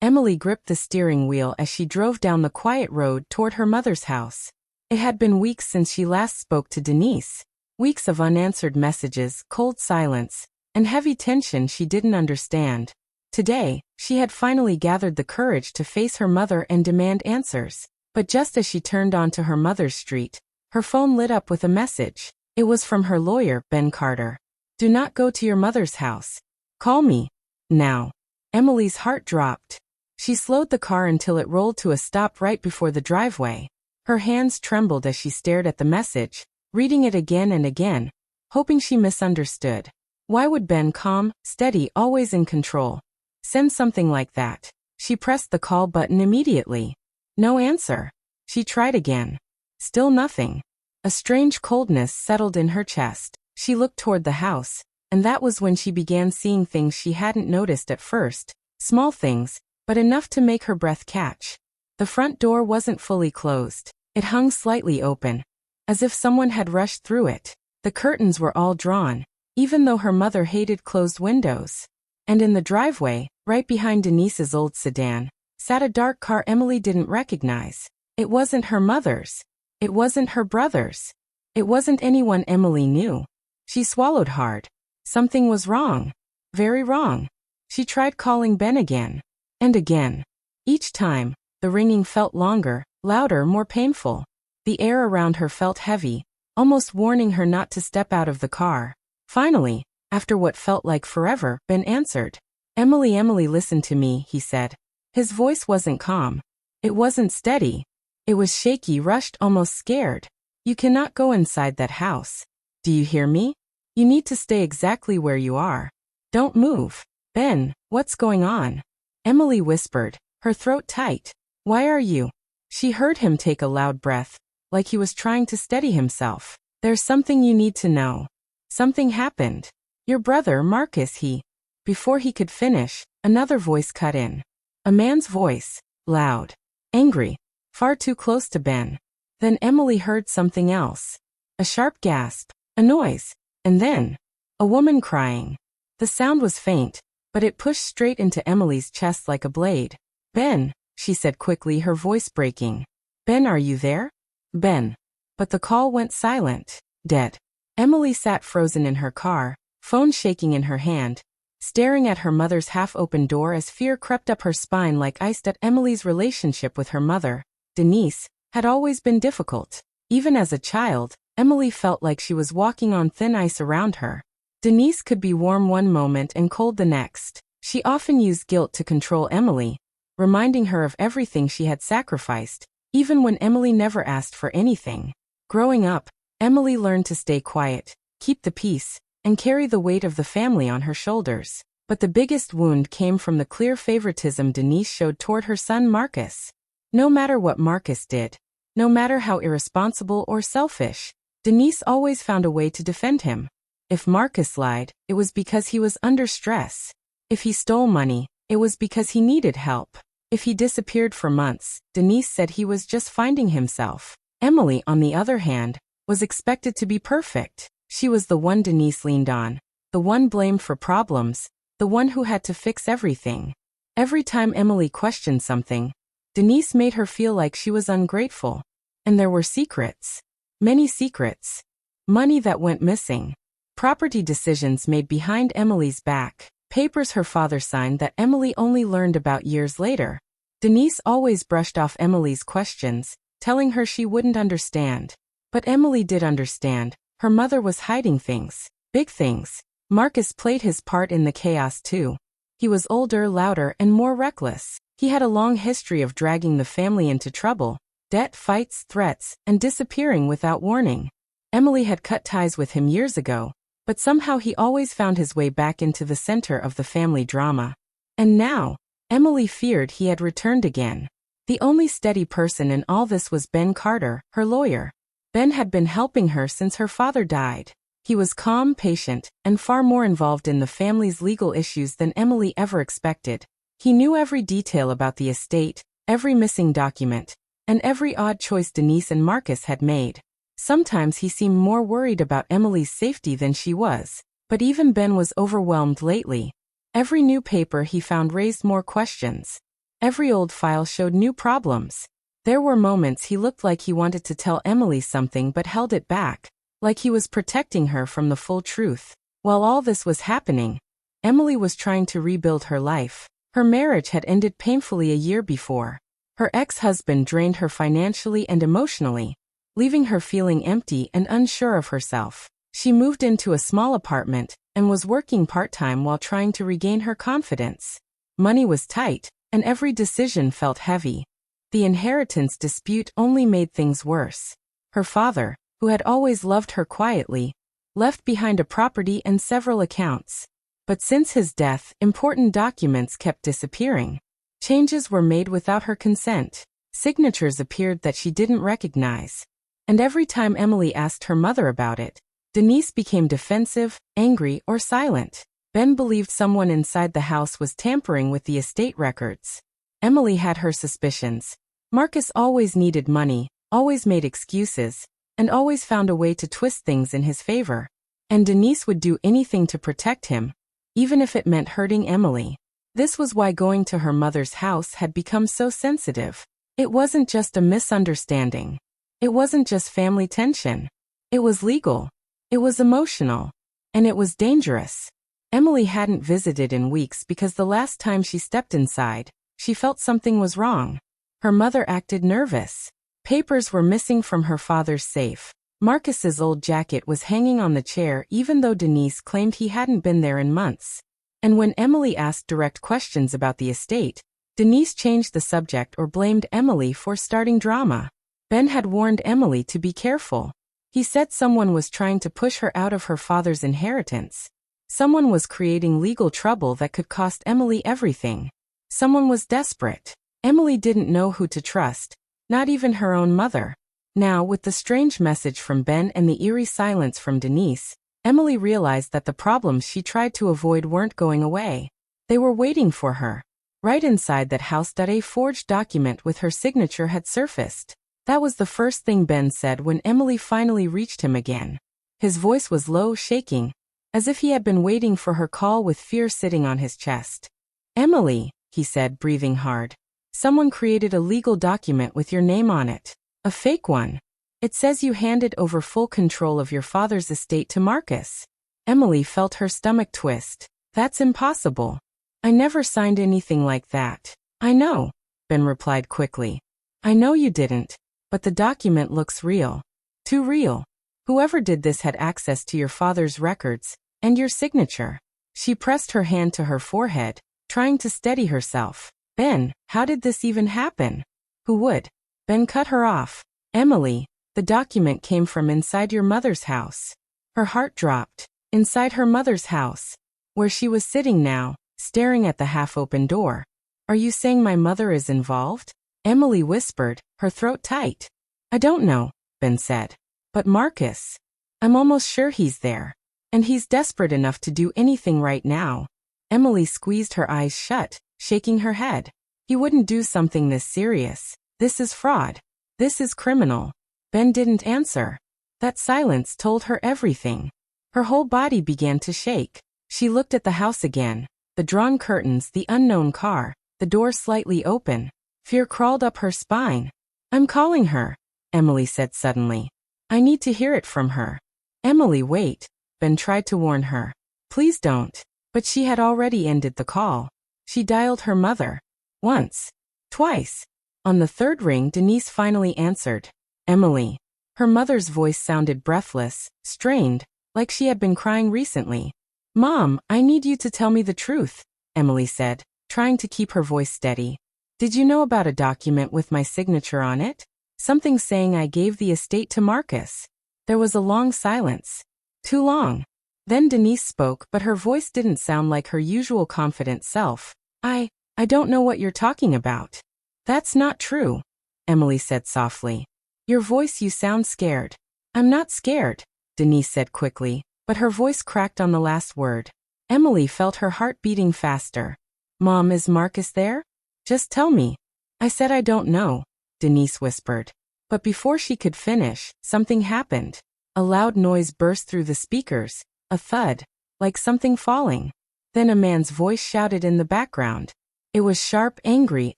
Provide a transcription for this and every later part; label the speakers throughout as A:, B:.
A: Emily gripped the steering wheel as she drove down the quiet road toward her mother's house. It had been weeks since she last spoke to Denise. Weeks of unanswered messages, cold silence, and heavy tension she didn't understand. Today, she had finally gathered the courage to face her mother and demand answers. But just as she turned onto her mother's street, her phone lit up with a message. It was from her lawyer, Ben Carter. "Do not go to your mother's house. Call me. Now." Emily's heart dropped. She slowed the car until it rolled to a stop right before the driveway. Her hands trembled as she stared at the message, reading it again and again, hoping she misunderstood. Why would Ben, calm, steady, always in control, send something like that? She pressed the call button immediately. No answer. She tried again. Still nothing. A strange coldness settled in her chest. She looked toward the house, and that was when she began seeing things she hadn't noticed at first. Small things, but enough to make her breath catch. The front door wasn't fully closed. It hung slightly open, as if someone had rushed through it. The curtains were all drawn, even though her mother hated closed windows. And in the driveway, right behind Denise's old sedan, sat a dark car Emily didn't recognize. It wasn't her mother's. It wasn't her brother's. It wasn't anyone Emily knew. She swallowed hard. Something was wrong. Very wrong. She tried calling Ben again. And again. Each time, the ringing felt longer, louder, more painful. The air around her felt heavy, almost warning her not to step out of the car. Finally, after what felt like forever, Ben answered. Emily, listen to me," he said. His voice wasn't calm. It wasn't steady. It was shaky, rushed, almost scared. "You cannot go inside that house. Do you hear me? You need to stay exactly where you are. Don't move." "Ben, what's going on?" Emily whispered, her throat tight. "Why are you?" She heard him take a loud breath, like he was trying to steady himself. "There's something you need to know. Something happened. Your brother, Marcus, he..." Before he could finish, another voice cut in. A man's voice, loud, angry, far too close to Ben. Then Emily heard something else. A sharp gasp, a noise, and then a woman crying. The sound was faint, but it pushed straight into Emily's chest like a blade. "Ben," she said quickly, her voice breaking. "Ben, are you there? Ben." But the call went silent. Dead. Emily sat frozen in her car, phone shaking in her hand, staring at her mother's half-open door as fear crept up her spine like ice. That Emily's relationship with her mother, Denise, had always been difficult. Even as a child, Emily felt like she was walking on thin ice around her. Denise could be warm one moment and cold the next. She often used guilt to control Emily, reminding her of everything she had sacrificed, even when Emily never asked for anything. Growing up, Emily learned to stay quiet, keep the peace, and carry the weight of the family on her shoulders. But the biggest wound came from the clear favoritism Denise showed toward her son Marcus. No matter what Marcus did, no matter how irresponsible or selfish, Denise always found a way to defend him. If Marcus lied, it was because he was under stress. If he stole money, it was because he needed help. If he disappeared for months, Denise said he was just finding himself. Emily, on the other hand, was expected to be perfect. She was the one Denise leaned on, the one blamed for problems, the one who had to fix everything. Every time Emily questioned something, Denise made her feel like she was ungrateful. And there were secrets. Many secrets. Money that went missing. Property decisions made behind Emily's back. Papers her father signed that Emily only learned about years later. Denise always brushed off Emily's questions, telling her she wouldn't understand. But Emily did understand. Her mother was hiding things. Big things. Marcus played his part in the chaos too. He was older, louder, and more reckless. He had a long history of dragging the family into trouble. Debt, fights, threats, and disappearing without warning. Emily had cut ties with him years ago, but somehow he always found his way back into the center of the family drama. And now, Emily feared he had returned again. The only steady person in all this was Ben Carter, her lawyer. Ben had been helping her since her father died. He was calm, patient, and far more involved in the family's legal issues than Emily ever expected. He knew every detail about the estate, every missing document, and every odd choice Denise and Marcus had made. Sometimes he seemed more worried about Emily's safety than she was. But even Ben was overwhelmed lately. Every new paper he found raised more questions. Every old file showed new problems. There were moments he looked like he wanted to tell Emily something but held it back, like he was protecting her from the full truth. While all this was happening, Emily was trying to rebuild her life. Her marriage had ended painfully a year before. Her ex-husband drained her financially and emotionally, leaving her feeling empty and unsure of herself. She moved into a small apartment and was working part-time while trying to regain her confidence. Money was tight, and every decision felt heavy. The inheritance dispute only made things worse. Her father, who had always loved her quietly, left behind a property and several accounts. But since his death, important documents kept disappearing. Changes were made without her consent. Signatures appeared that she didn't recognize. And every time Emily asked her mother about it, Denise became defensive, angry, or silent. Ben believed someone inside the house was tampering with the estate records. Emily had her suspicions. Marcus always needed money, always made excuses, and always found a way to twist things in his favor. And Denise would do anything to protect him, even if it meant hurting Emily. This was why going to her mother's house had become so sensitive. It wasn't just a misunderstanding. It wasn't just family tension. It was legal. It was emotional. And it was dangerous. Emily hadn't visited in weeks because the last time she stepped inside, she felt something was wrong. Her mother acted nervous. Papers were missing from her father's safe. Marcus's old jacket was hanging on the chair even though Denise claimed he hadn't been there in months. And when Emily asked direct questions about the estate, Denise changed the subject or blamed Emily for starting drama. Ben had warned Emily to be careful. He said someone was trying to push her out of her father's inheritance. Someone was creating legal trouble that could cost Emily everything. Someone was desperate. Emily didn't know who to trust, not even her own mother. Now, with the strange message from Ben and the eerie silence from Denise, Emily realized that the problems she tried to avoid weren't going away. They were waiting for her. Right inside that house, a forged document with her signature had surfaced. That was the first thing Ben said when Emily finally reached him again. His voice was low, shaking, as if he had been waiting for her call with fear sitting on his chest. "Emily," he said, breathing hard. "Someone created a legal document with your name on it. A fake one. It says you handed over full control of your father's estate to Marcus." Emily felt her stomach twist. "That's impossible. I never signed anything like that." "I know," Ben replied quickly. "I know you didn't, but the document looks real. Too real. Whoever did this had access to your father's records, and your signature." She pressed her hand to her forehead, trying to steady herself. "Ben, how did this even happen?" "Who would?" Ben cut her off. "Emily, the document came from inside your mother's house." Her heart dropped. Inside her mother's house, where she was sitting now, staring at the half-open door. "Are you saying my mother is involved?" Emily whispered, her throat tight. "I don't know," Ben said. "But Marcus, I'm almost sure he's there. And he's desperate enough to do anything right now." Emily squeezed her eyes shut, shaking her head. "He wouldn't do something this serious. This is fraud. This is criminal." Ben didn't answer. That silence told her everything. Her whole body began to shake. She looked at the house again. The drawn curtains, the unknown car, the door slightly open. Fear crawled up her spine. "I'm calling her," Emily said suddenly. "I need to hear it from her." "Emily, wait," Ben tried to warn her. "Please don't." But she had already ended the call. She dialed her mother. Once. Twice. On the third ring, Denise finally answered. "Emily." Her mother's voice sounded breathless, strained, like she had been crying recently. "Mom, I need you to tell me the truth," Emily said, trying to keep her voice steady. "Did you know about a document with my signature on it? Something saying I gave the estate to Marcus." There was a long silence. Too long. Then Denise spoke, but her voice didn't sound like her usual confident self. I don't know what you're talking about." "That's not true," Emily said softly. "Your voice, you sound scared." "I'm not scared," Denise said quickly, but her voice cracked on the last word. Emily felt her heart beating faster. "Mom, is Marcus there? Just tell me." "I said I don't know," Denise whispered. But before she could finish, something happened. A loud noise burst through the speakers, a thud, like something falling. Then a man's voice shouted in the background. It was sharp, angry,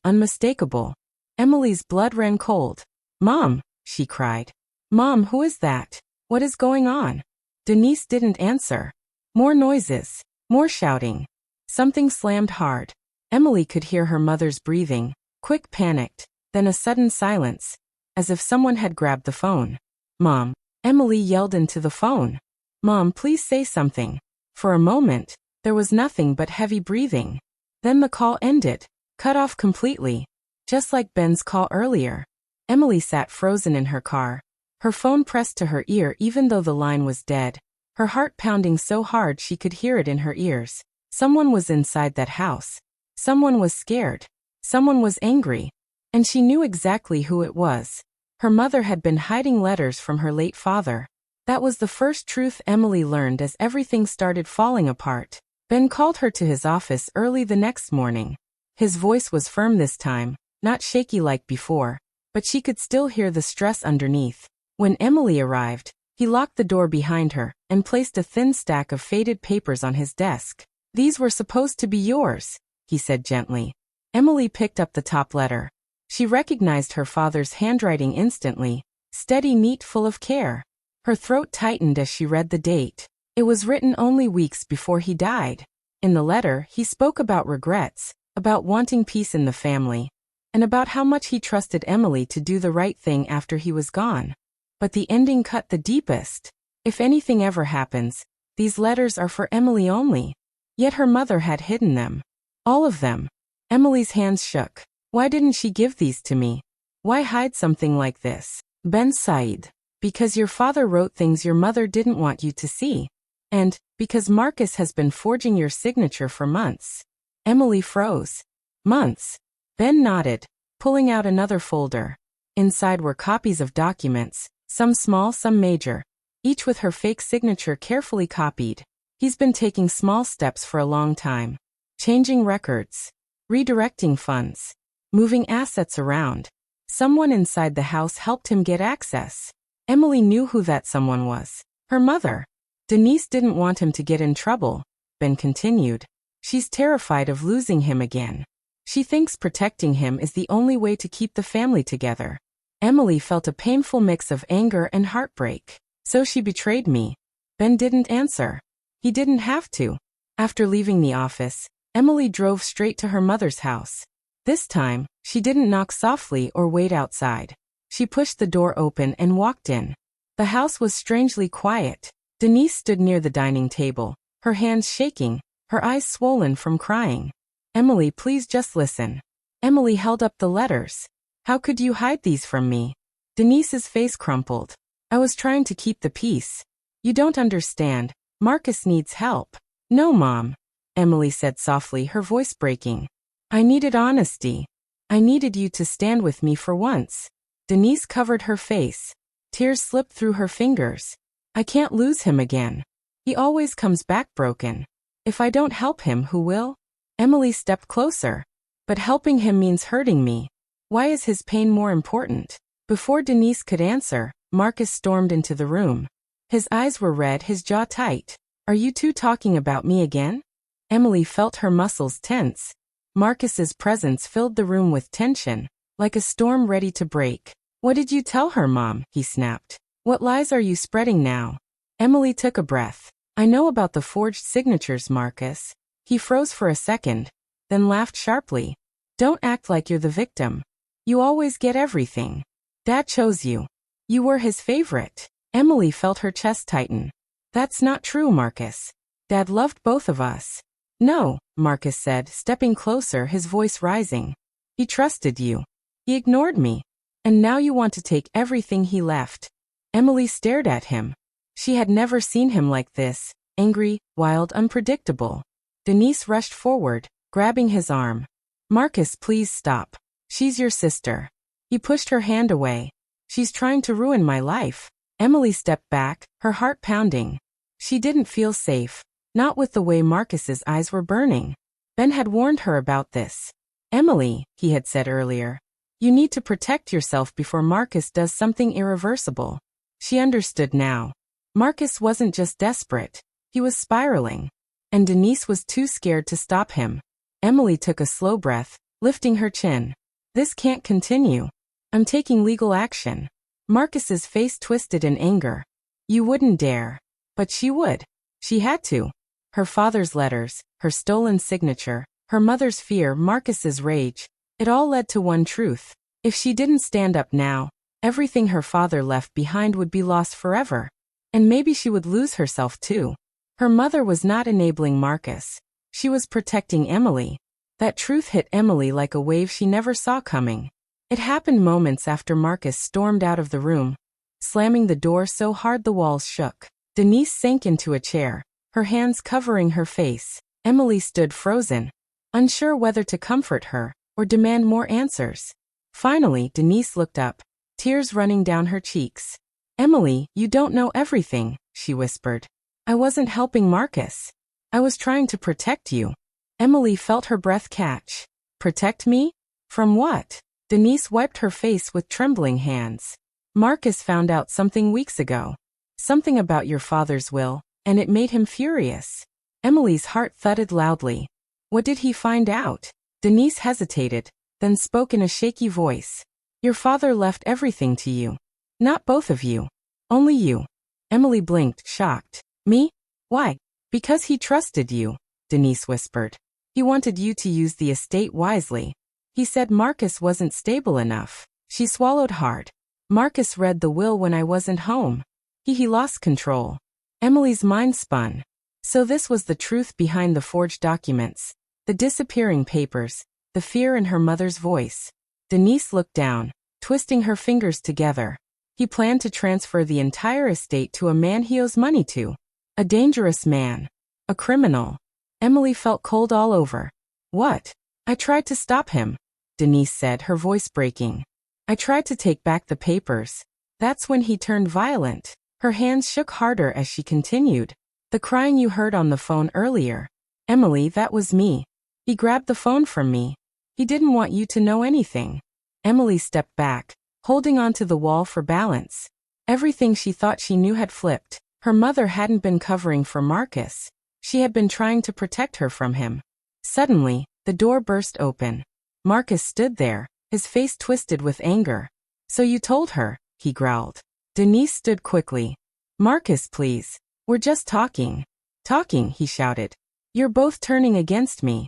A: unmistakable. Emily's blood ran cold. "Mom," she cried. "Mom, who is that? What is going on?" Denise didn't answer. More noises. More shouting. Something slammed hard. Emily could hear her mother's breathing, quick, panicked, then a sudden silence, as if someone had grabbed the phone. "Mom." Emily yelled into the phone. "Mom, please say something." For a moment, there was nothing but heavy breathing. Then the call ended, cut off completely, just like Ben's call earlier. Emily sat frozen in her car, her phone pressed to her ear even though the line was dead, her heart pounding so hard she could hear it in her ears. Someone was inside that house. Someone was scared. Someone was angry. And she knew exactly who it was. Her mother had been hiding letters from her late father. That was the first truth Emily learned as everything started falling apart. Ben called her to his office early the next morning. His voice was firm this time, not shaky like before, but she could still hear the stress underneath. When Emily arrived, he locked the door behind her and placed a thin stack of faded papers on his desk. "These were supposed to be yours," he said gently. Emily picked up the top letter. She recognized her father's handwriting instantly, steady, neat, full of care. Her throat tightened as she read the date. It was written only weeks before he died. In the letter, he spoke about regrets, about wanting peace in the family, and about how much he trusted Emily to do the right thing after he was gone. But the ending cut the deepest. "If anything ever happens, these letters are for Emily only." Yet her mother had hidden them. All of them. Emily's hands shook. "Why didn't she give these to me? Why hide something like this?" Ben sighed. "Because your father wrote things your mother didn't want you to see. And because Marcus has been forging your signature for months." Emily froze. "Months?" Ben nodded, pulling out another folder. Inside were copies of documents, some small, some major, each with her fake signature carefully copied. He's been taking small steps for a long time. Changing records. Redirecting funds. Moving assets around. Someone inside the house helped him get access. Emily knew who that someone was. Her mother. Denise didn't want him to get in trouble, Ben continued. She's terrified of losing him again. She thinks protecting him is the only way to keep the family together. Emily felt a painful mix of anger and heartbreak. "So she betrayed me." Ben didn't answer. He didn't have to. After leaving the office, Emily drove straight to her mother's house. This time, she didn't knock softly or wait outside. She pushed the door open and walked in. The house was strangely quiet. Denise stood near the dining table, her hands shaking, her eyes swollen from crying. "Emily, please just listen." Emily held up the letters. "How could you hide these from me?" Denise's face crumpled. "I was trying to keep the peace. You don't understand. Marcus needs help." "No, Mom," Emily said softly, her voice breaking. "I needed honesty. I needed you to stand with me for once." Denise covered her face. Tears slipped through her fingers. "I can't lose him again. He always comes back broken. If I don't help him, who will?" Emily stepped closer. "But helping him means hurting me. Why is his pain more important?" Before Denise could answer, Marcus stormed into the room. His eyes were red, his jaw tight. "Are you two talking about me again?" Emily felt her muscles tense. Marcus's presence filled the room with tension, like a storm ready to break. "What did you tell her, Mom?" he snapped. "What lies are you spreading now?" Emily took a breath. "I know about the forged signatures, Marcus." He froze for a second, then laughed sharply. "Don't act like you're the victim. You always get everything. Dad chose you. You were his favorite." Emily felt her chest tighten. "That's not true, Marcus. Dad loved both of us." "No," Marcus said, stepping closer, his voice rising. "He trusted you. He ignored me. And now you want to take everything he left." Emily stared at him. She had never seen him like this, angry, wild, unpredictable. Denise rushed forward, grabbing his arm. "Marcus, please stop. She's your sister." He pushed her hand away. "She's trying to ruin my life." Emily stepped back, her heart pounding. She didn't feel safe, not with the way Marcus's eyes were burning. Ben had warned her about this. "Emily," he had said earlier, "you need to protect yourself before Marcus does something irreversible." She understood now. Marcus wasn't just desperate, he was spiraling. And Denise was too scared to stop him. Emily took a slow breath, lifting her chin. This can't continue. I'm taking legal action. Marcus's face twisted in anger. You wouldn't dare. But she would. She had to. Her father's letters, her stolen signature, her mother's fear, Marcus's rage. It all led to one truth. If she didn't stand up now, everything her father left behind would be lost forever. And maybe she would lose herself too. Her mother was not enabling Marcus. She was protecting Emily. That truth hit Emily like a wave she never saw coming. It happened moments after Marcus stormed out of the room, slamming the door so hard the walls shook. Denise sank into a chair, her hands covering her face. Emily stood frozen, unsure whether to comfort her or demand more answers. Finally, Denise looked up, tears running down her cheeks. Emily, you don't know everything, she whispered. I wasn't helping Marcus. I was trying to protect you. Emily felt her breath catch. Protect me? From what? Denise wiped her face with trembling hands. Marcus found out something weeks ago. Something about your father's will, and it made him furious. Emily's heart thudded loudly. What did he find out? Denise hesitated, then spoke in a shaky voice. Your father left everything to you. Not both of you. Only you. Emily blinked, shocked. Me? Why? Because he trusted you, Denise whispered. He wanted you to use the estate wisely. He said Marcus wasn't stable enough. She swallowed hard. Marcus read the will when I wasn't home. He lost control. Emily's mind spun. So this was the truth behind the forged documents, the disappearing papers, the fear in her mother's voice. Denise looked down, twisting her fingers together. He planned to transfer the entire estate to a man he owes money to. A dangerous man. A criminal. Emily felt cold all over. What? I tried to stop him, Denise said, her voice breaking. I tried to take back the papers. That's when he turned violent. Her hands shook harder as she continued. The crying you heard on the phone earlier. Emily, that was me. He grabbed the phone from me. He didn't want you to know anything. Emily stepped back, holding onto the wall for balance. Everything she thought she knew had flipped. Her mother hadn't been covering for Marcus. She had been trying to protect her from him. Suddenly, the door burst open. Marcus stood there, his face twisted with anger. So you told her, he growled. Denise stood quickly. Marcus, please. We're just talking. Talking, he shouted. You're both turning against me.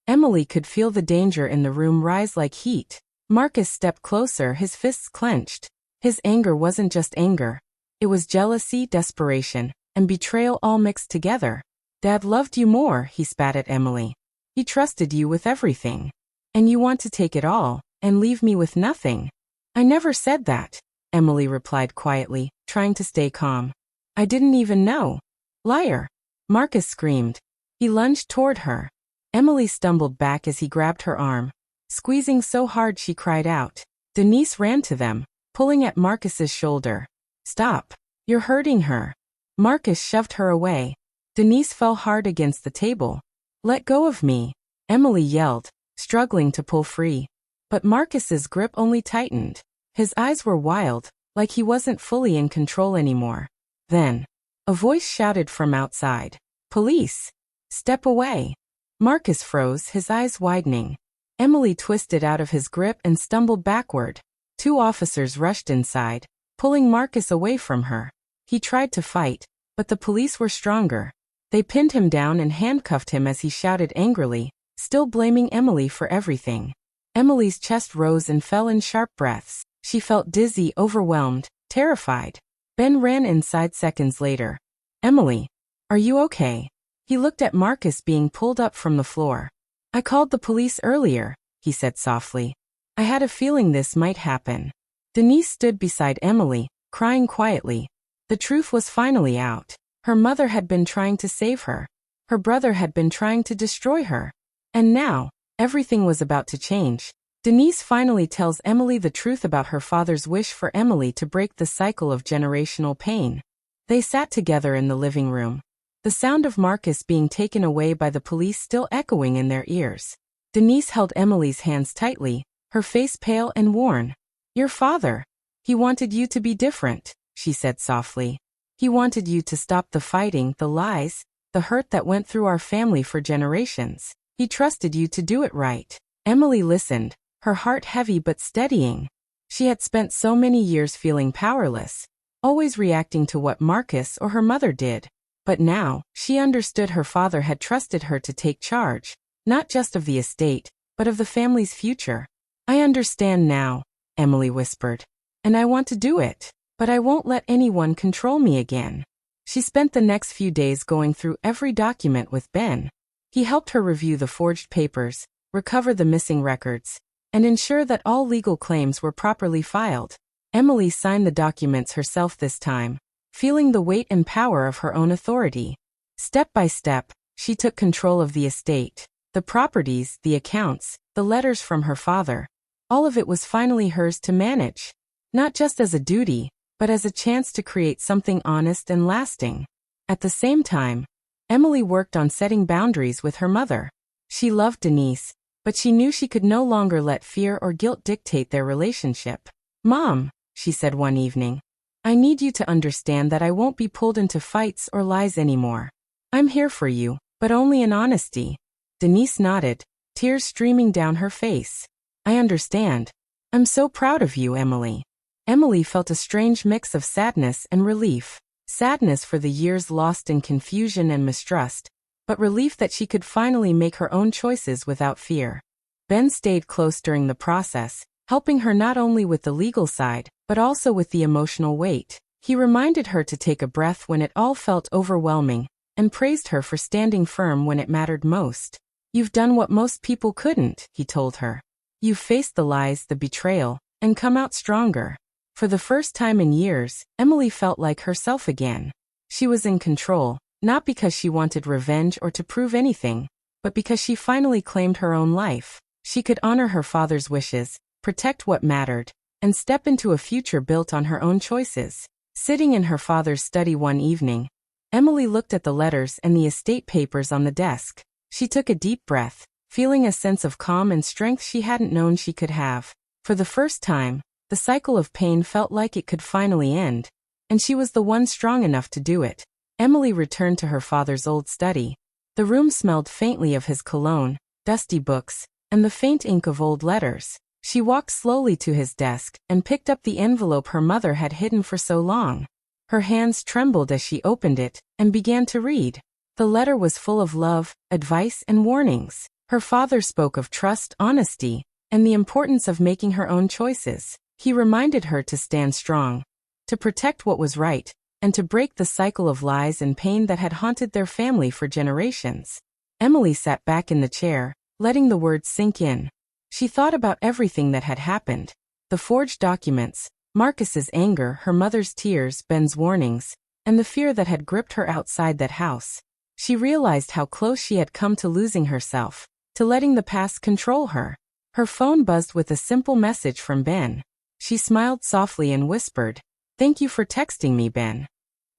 A: Emily could feel the danger in the room rise like heat. Marcus stepped closer, his fists clenched. His anger wasn't just anger. It was jealousy, desperation, and betrayal all mixed together. Dad loved you more, he spat at Emily. He trusted you with everything. And you want to take it all, and leave me with nothing. I never said that, Emily replied quietly, trying to stay calm. I didn't even know. Liar! Marcus screamed. He lunged toward her. Emily stumbled back as he grabbed her arm, squeezing so hard she cried out. Denise ran to them, pulling at Marcus's shoulder. Stop. You're hurting her. Marcus shoved her away. Denise fell hard against the table. Let go of me, Emily yelled, struggling to pull free. But Marcus's grip only tightened. His eyes were wild, like he wasn't fully in control anymore. Then, a voice shouted from outside. Police! Step away! Marcus froze, his eyes widening. Emily twisted out of his grip and stumbled backward. 2 officers rushed inside, pulling Marcus away from her. He tried to fight, but the police were stronger. They pinned him down and handcuffed him as he shouted angrily, still blaming Emily for everything. Emily's chest rose and fell in sharp breaths. She felt dizzy, overwhelmed, terrified. Ben ran inside seconds later. Emily, are you okay? He looked at Marcus being pulled up from the floor. I called the police earlier, he said softly. I had a feeling this might happen. Denise stood beside Emily, crying quietly. The truth was finally out. Her mother had been trying to save her. Her brother had been trying to destroy her. And now, everything was about to change. Denise finally tells Emily the truth about her father's wish for Emily to break the cycle of generational pain. They sat together in the living room, the sound of Marcus being taken away by the police still echoing in their ears. Denise held Emily's hands tightly, her face pale and worn. Your father. He wanted you to be different, she said softly. He wanted you to stop the fighting, the lies, the hurt that went through our family for generations. He trusted you to do it right. Emily listened, her heart heavy but steadying. She had spent so many years feeling powerless, always reacting to what Marcus or her mother did. But now, she understood her father had trusted her to take charge, not just of the estate, but of the family's future. I understand now, Emily whispered. And I want to do it, but I won't let anyone control me again. She spent the next few days going through every document with Ben. He helped her review the forged papers, recover the missing records, and ensure that all legal claims were properly filed. Emily signed the documents herself this time, feeling the weight and power of her own authority. Step by step, she took control of the estate, the properties, the accounts, the letters from her father. All of it was finally hers to manage, not just as a duty, but as a chance to create something honest and lasting. At the same time, Emily worked on setting boundaries with her mother. She loved Denise, but she knew she could no longer let fear or guilt dictate their relationship. "Mom," she said one evening, "I need you to understand that I won't be pulled into fights or lies anymore. I'm here for you, but only in honesty." Denise nodded, tears streaming down her face. "I understand. I'm so proud of you, Emily." Emily felt a strange mix of sadness and relief. Sadness for the years lost in confusion and mistrust, but relief that she could finally make her own choices without fear. Ben stayed close during the process, helping her not only with the legal side, but also with the emotional weight. He reminded her to take a breath when it all felt overwhelming, and praised her for standing firm when it mattered most. "You've done what most people couldn't," he told her. "You've faced the lies, the betrayal, and come out stronger." For the first time in years, Emily felt like herself again. She was in control, not because she wanted revenge or to prove anything, but because she finally claimed her own life. She could honor her father's wishes, protect what mattered, and step into a future built on her own choices. Sitting in her father's study one evening, Emily looked at the letters and the estate papers on the desk. She took a deep breath, feeling a sense of calm and strength she hadn't known she could have. For the first time, the cycle of pain felt like it could finally end, and she was the one strong enough to do it. Emily returned to her father's old study. The room smelled faintly of his cologne, dusty books, and the faint ink of old letters. She walked slowly to his desk and picked up the envelope her mother had hidden for so long. Her hands trembled as she opened it and began to read. The letter was full of love, advice, and warnings. Her father spoke of trust, honesty, and the importance of making her own choices. He reminded her to stand strong, to protect what was right, and to break the cycle of lies and pain that had haunted their family for generations. Emily sat back in the chair, letting the words sink in. She thought about everything that had happened. The forged documents, Marcus's anger, her mother's tears, Ben's warnings, and the fear that had gripped her outside that house. She realized how close she had come to losing herself, to letting the past control her. Her phone buzzed with a simple message from Ben. She smiled softly and whispered, "Thank you for texting me, Ben."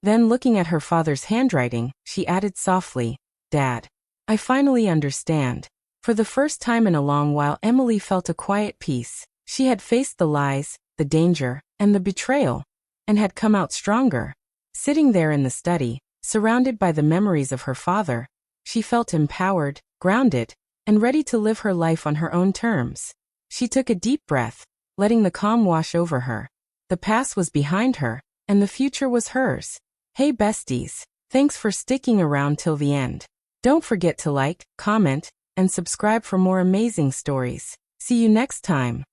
A: Then looking at her father's handwriting, she added softly, "Dad, I finally understand." For the first time in a long while, Emily felt a quiet peace. She had faced the lies, the danger, and the betrayal, and had come out stronger. Sitting there in the study, surrounded by the memories of her father, she felt empowered, grounded, and ready to live her life on her own terms. She took a deep breath, letting the calm wash over her. The past was behind her, and the future was hers. Hey besties, thanks for sticking around till the end. Don't forget to like, comment, and subscribe for more amazing stories. See you next time.